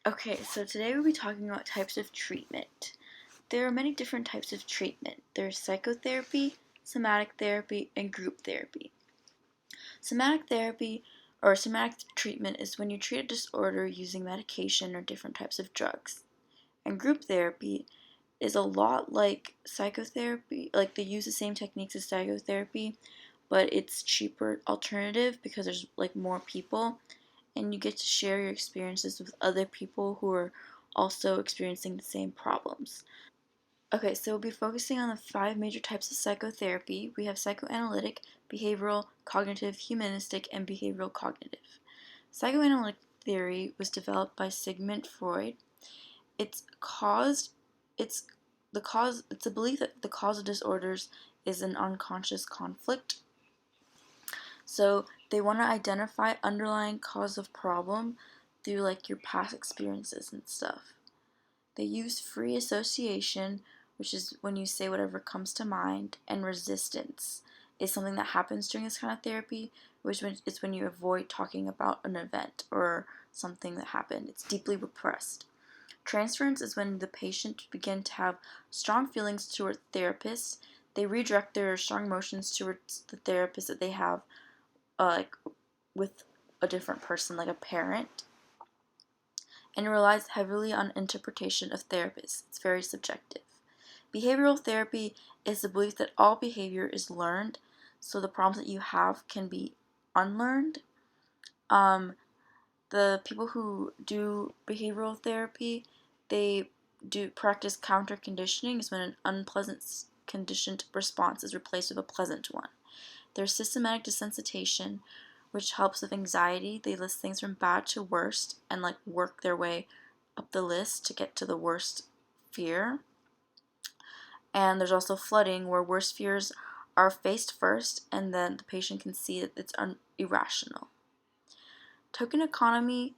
Okay, so today we'll be talking about types of treatment. There are many different types of treatment. There's psychotherapy, somatic therapy, and group therapy. Somatic therapy or somatic treatment is when you treat a disorder using medication or different types of drugs. And group therapy is a lot like psychotherapy, like they use the same techniques as psychotherapy, but it's cheaper alternative because there's like more people and you get to share your experiences with other people who are also experiencing the same problems. Okay, so we'll be focusing on the five major types of psychotherapy. We have psychoanalytic, behavioral, cognitive, humanistic, and behavioral cognitive. Psychoanalytic theory was developed by Sigmund Freud. It's caused it's it's a belief that the cause of disorders is an unconscious conflict. So they want to identify underlying cause of problem through like your past experiences and stuff. They use free association, which is when you say whatever comes to mind, and resistance is something that happens during this kind of therapy, which is when you avoid talking about an event or something that happened. It's deeply repressed. Transference is when the patient begin to have strong feelings toward therapists. They redirect their strong emotions towards the therapist that they have like with a different person, like a parent, and relies heavily on interpretation of therapists. It's very subjective. Behavioral therapy is the belief that all behavior is learned, so the problems that you have can be unlearned. The people who do behavioral therapy, they do practice counter conditioning, is when an unpleasant conditioned response is replaced with a pleasant one. There's systematic desensitization, which helps with anxiety. They list things from bad to worst and like work their way up the list to get to the worst fear. And there's also flooding, where worst fears are faced first and then the patient can see that it's irrational. Token economy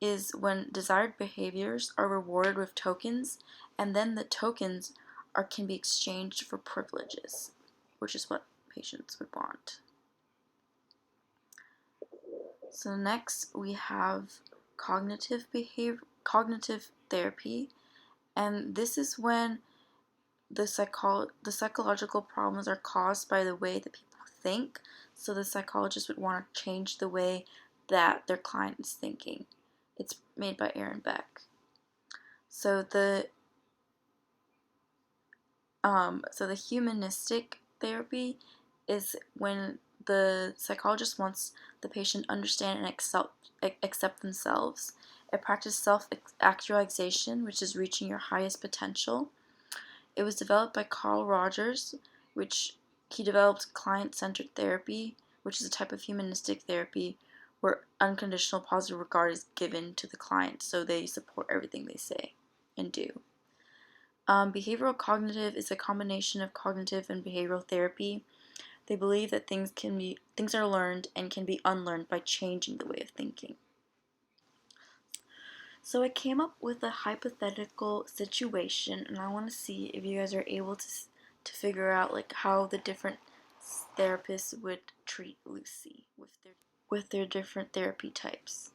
is when desired behaviors are rewarded with tokens and then the tokens can be exchanged for privileges, which is what patients would want. So next we have cognitive therapy, and this is when the psychological problems are caused by the way that people think. So the psychologist would want to change the way that their client is thinking. It's made by Aaron Beck. So the humanistic therapy is when the psychologist wants the patient to understand and accept themselves. It practices self-actualization, which is reaching your highest potential. It was developed by Carl Rogers, which he developed client-centered therapy, which is a type of humanistic therapy where unconditional positive regard is given to the client, so they support everything they say and do. Behavioral cognitive is a combination of cognitive and behavioral therapy. They believe that things are learned and can be unlearned by changing the way of thinking. So I came up with a hypothetical situation, and I want to see if you guys are able to figure out like how the different therapists would treat Lucy with their different therapy types.